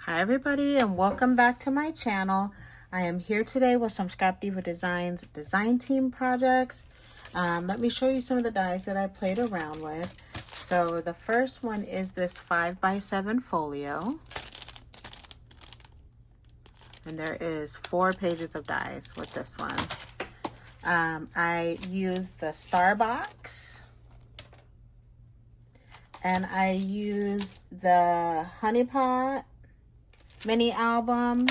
Hi everybody and welcome back to my channel. I am here today with some Scrapdiva Designs design team projects. Let me show you some of the dies that I played around with. So the first one is this 5x7 folio. And there is 4 pages of dies with this one. I used the star box. And I used the honey pot mini album,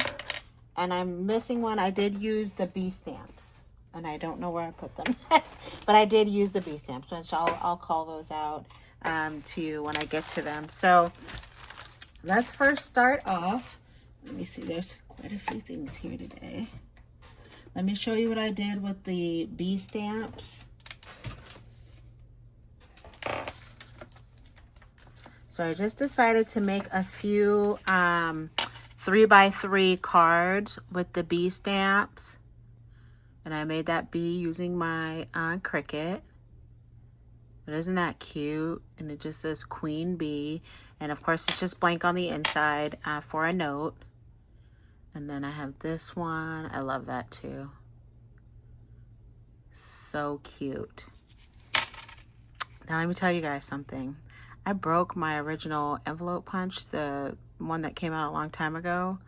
and I'm missing one. I did use the bee stamps, and I don't know where I put them, but I did use the bee stamps, so I'll call those out to you when I get to them. So let's first start off. Let me see, there's quite a few things here today. Let me show you what I did with the bee stamps. So I just decided to make a few 3x3 cards with the bee stamps, and I made that bee using my Cricut. But isn't that cute? And it just says Queen Bee, and of course it's just blank on the inside for a note. And then I have this one. I love that too. So cute. Now let me tell you guys something. I broke my original envelope punch, the one that came out a long time ago,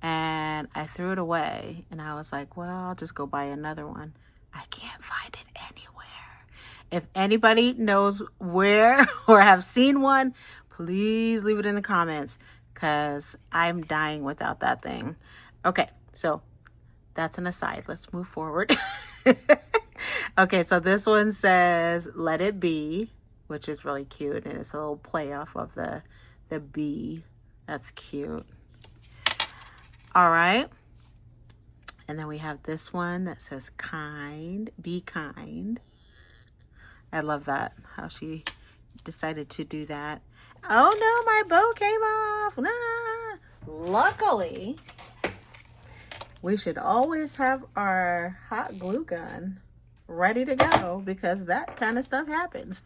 and I threw it away, and I was like, well, I'll just go buy another one. I can't find it anywhere. If anybody knows where or have seen one, please leave it in the comments, because I'm dying without that thing. Okay, so that's an aside. Let's move forward. Okay, so this one says Let It Be, which is really cute, and it's a little play off of the bee. That's cute. All right. And then we have this one that says Kind, Be Kind. I love that, how she decided to do that. Oh no, my bow came off. Nah. Luckily, we should always have our hot glue gun ready to go, because that kind of stuff happens.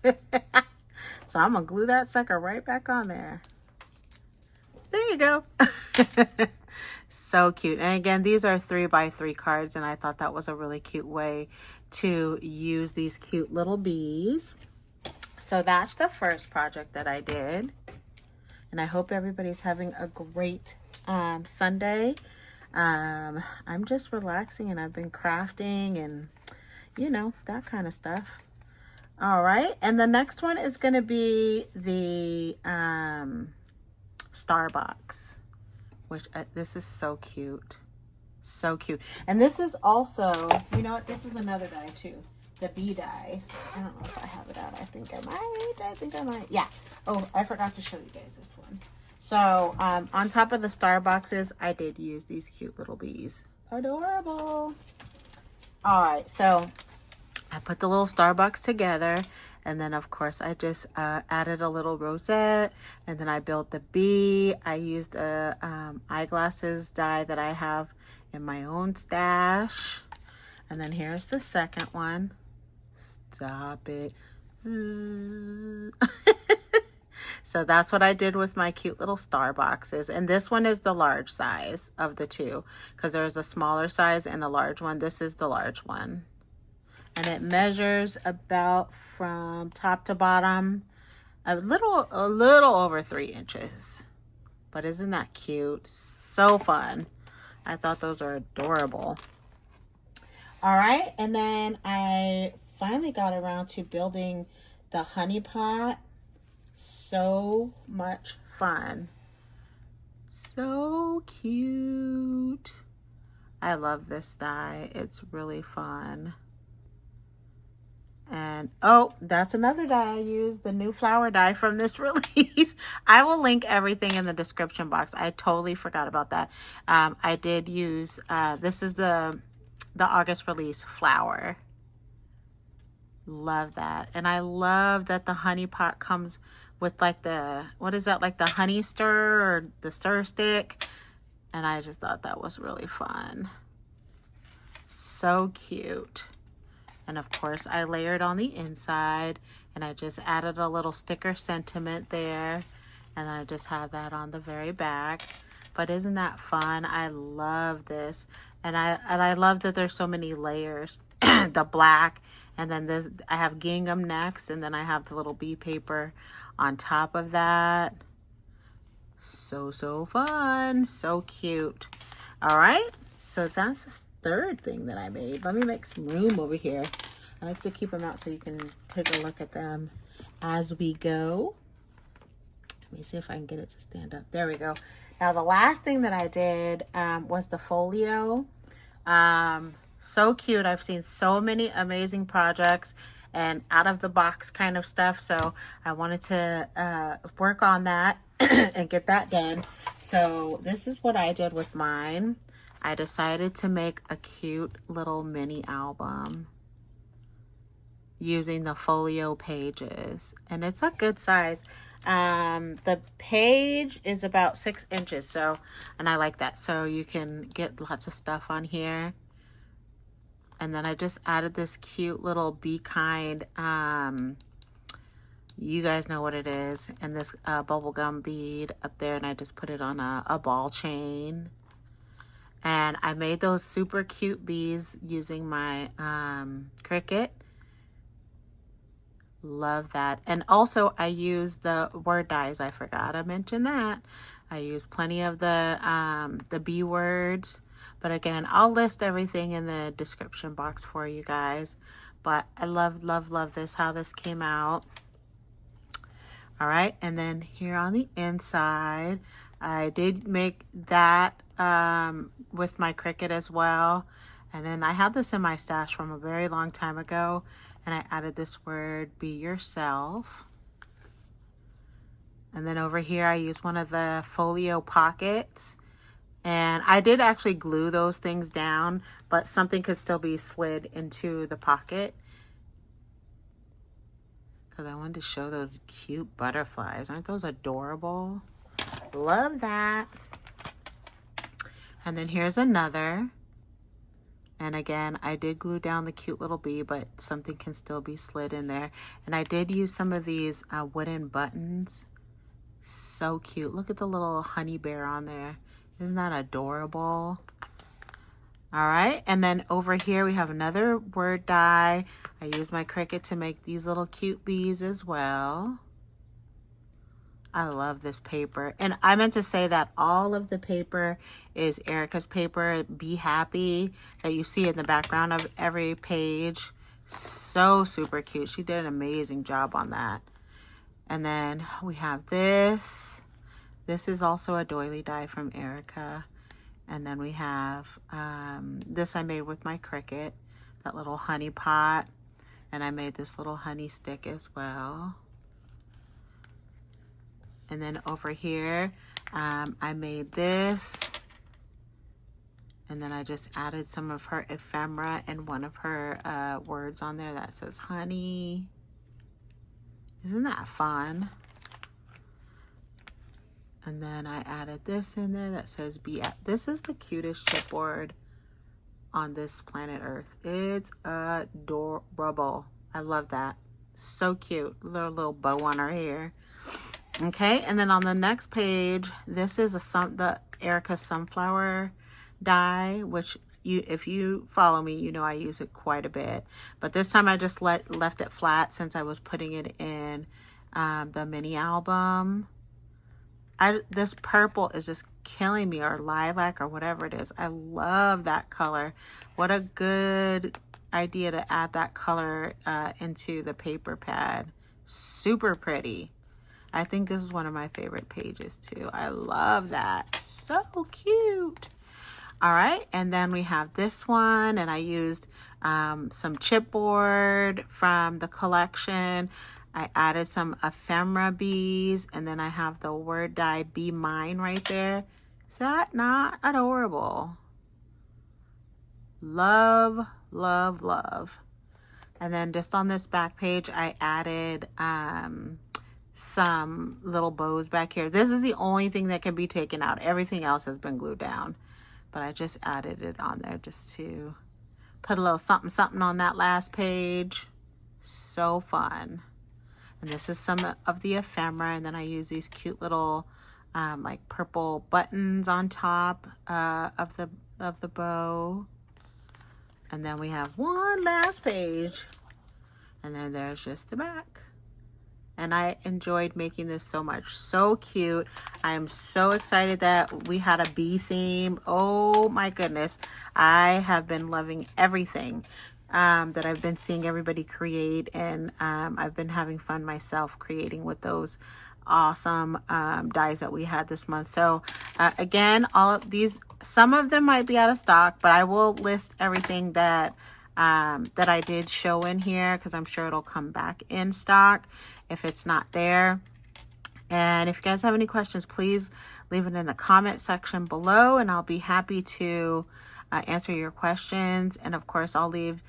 So I'm gonna glue that sucker right back on there. There you go. So cute. And again, these are 3x3 cards, and I thought that was a really cute way to use these cute little bees. So that's the first project that I did, and I hope everybody's having a great Sunday. I'm just relaxing, and I've been crafting and you know, that kind of stuff. All right, and the next one is going to be the Starbucks, which this is so cute. So cute. And this is also, you know what, this is another die too. The bee dies. I don't know if I have it out. I think I might. Yeah. Oh, I forgot to show you guys this one. So on top of the Starbucks, I did use these cute little bees. Adorable. All right, so I put the little Starbucks together, and then of course I just added a little rosette, and then I built the bee. I used a eyeglasses die that I have in my own stash. And then here's the second one. Stop it. So that's what I did with my cute little Starbucks. And this one is the large size of the two, because there's a smaller size and a large one. This is the large one. And it measures about from top to bottom a little over 3 inches. But isn't that cute? So fun. I thought those are adorable. All right, and then I finally got around to building the honey pot. So much fun. So cute. I love this die. It's really fun. And oh, that's another die I used, the new flower die from this release. I will link everything in the description box. I totally forgot about that. I did use, this is the August release flower. Love that. And I love that the honey pot comes with like the, what is that, like the honey stir or the stir stick. And I just thought that was really fun. So cute. And of course I layered on the inside, and I just added a little sticker sentiment there, and then I just have that on the very back. but isn't that fun? I love this. And I love that there's so many layers. The black, and then this, I have gingham next, and then I have the little bee paper on top of that. So fun, so cute. All right, so that's the third thing that I made. Let me make some room over here. I like to keep them out so you can take a look at them as we go. Let me see if I can get it to stand up. There we go. Now the last thing that I did was the folio. So cute. I've seen so many amazing projects and out of the box kind of stuff. So I wanted to work on that and get that done. So this is what I did with mine. I decided to make a cute little mini album using the folio pages, and it's a good size. The page is about 6 inches, so, and I like that, so you can get lots of stuff on here. And then I just added this cute little Be Kind, you guys know what it is, and this bubblegum bead up there, and I just put it on a ball chain. And I made those super cute bees using my Cricut. Love that. And also I use the word dies. I forgot to mention that. I use plenty of the bee words. But again, I'll list everything in the description box for you guys. But I love, love, love this, how this came out. All right, and then here on the inside, I did make that with my Cricut as well. And then I had this in my stash from a very long time ago, and I added this word, be yourself. And then over here, I used one of the folio pockets. And I did actually glue those things down, but something could still be slid into the pocket. Because I wanted to show those cute butterflies. Aren't those adorable? Love that. And then here's another. And again, I did glue down the cute little bee, but something can still be slid in there. And I did use some of these wooden buttons. So cute. Look at the little honey bear on there. Isn't that adorable? All right, and then over here we have another word die. I use my Cricut to make these little cute bees as well. I love this paper. And I meant to say that all of the paper is Erica's paper, Be Happy, that you see in the background of every page. So super cute. She did an amazing job on that. And then we have this. This is also a doily die from Erica. And then we have this I made with my Cricut, that little honey pot. And I made this little honey stick as well. And then over here, I made this. And then I just added some of her ephemera and one of her words on there that says honey. Isn't that fun? And then I added this in there that says be at. This is the cutest chipboard on this planet Earth. It's adorable. I love that. So cute. Little bow on her hair. Okay, and then on the next page, this is the Erica sunflower die, which if you follow me, you know I use it quite a bit. But this time I just left it flat since I was putting it in the mini album. This purple is just killing me, or lilac, or whatever it is. I love that color. What a good idea to add that color into the paper pad. Super pretty. I think this is one of my favorite pages too. I love that. So cute. All right, and then we have this one, and I used some chipboard from the collection. I added some ephemera bees, and then I have the word die Be Mine right there. Is that not adorable? Love, love, love. And then just on this back page, I added some little bows back here. This is the only thing that can be taken out. Everything else has been glued down. But I just added it on there just to put a little something, something on that last page. So fun. And this is some of the ephemera, and then I use these cute little like purple buttons on top of the bow. And then we have one last page, and then there's just the back. And I enjoyed making this so much. So cute. I am so excited that we had a bee theme. Oh my goodness. I have been loving everything that I've been seeing everybody create. And I've been having fun myself creating with those awesome dies that we had this month. So again, all of these, some of them might be out of stock, but I will list everything that that I did show in here, because I'm sure it'll come back in stock if it's not there. And if you guys have any questions, please leave it in the comment section below, and I'll be happy to answer your questions. And of course, I'll leave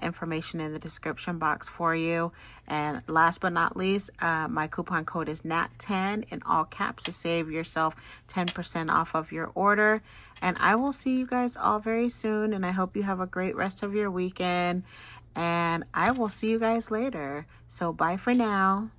information in the description box for you. And last but not least, my coupon code is NAT10 in all caps to save yourself 10% off of your order. And I will see you guys all very soon, and I hope you have a great rest of your weekend, and I will see you guys later. So bye for now.